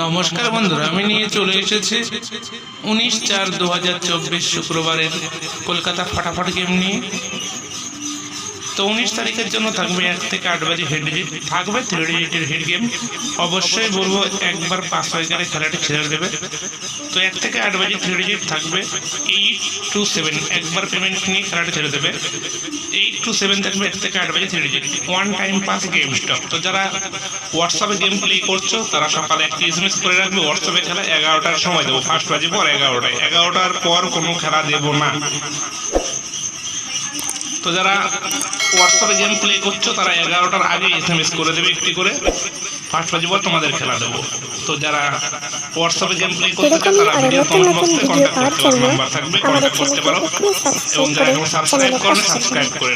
নমস্কার বন্ধুরা, আমি নিয়ে চলে এসেছি 19/4/2024 শুক্রবারের কলকাতা ফাটাফাট গেম নিয়ে। তো 19 তারিখের জন্য থাকবে 1 থেকে 8 বাজে হেড ডিজিট থাকবে, 3 ডিজিটের হেড গেম। অবশ্যই বলবো একবার পাস হয়ে গেলে খেলাটি ছেড়ে দেবে। তো 1 থেকে 8 বাজে 3 ডিজিট থাকবে 8 to 7, একবার পেমেন্ট নিয়ে খেলাটি ছেড়ে দেবে। 8 to 7 থাকবে 1 থেকে 8 বাজে 3 digit, one time pass game stop. তো যারা হোয়াটসঅ্যাপে গেম প্লে করছো তারা সকালে একটি SMS করে রাখবে, হোয়াটসঅ্যাপে খেলা 11টার সময় দেবো, ফার্স্ট বাজে পর 11টার পর কোনো খেলা দেবো না। তো যারা হোয়াটসঅ্যাপে গেম প্লে করছো তারা 11টার আগে SMS করে দেবে একটি করে, ফার্স্ট বাজে পর তোমাদের খেলা দেবো। তো যারা হোয়াটসঅ্যাপে গেম প্লে করতে চায় তারা ভিডিও কমেন্ট বক্সে কন্ট্যাক্ট করতে পারো, নাম্বার থাকবে, কন্ট্যাক্ট করতে পারো। এবং যারা এখন সাবস্ক্রাইব করবে সাবস্ক্রাইব করে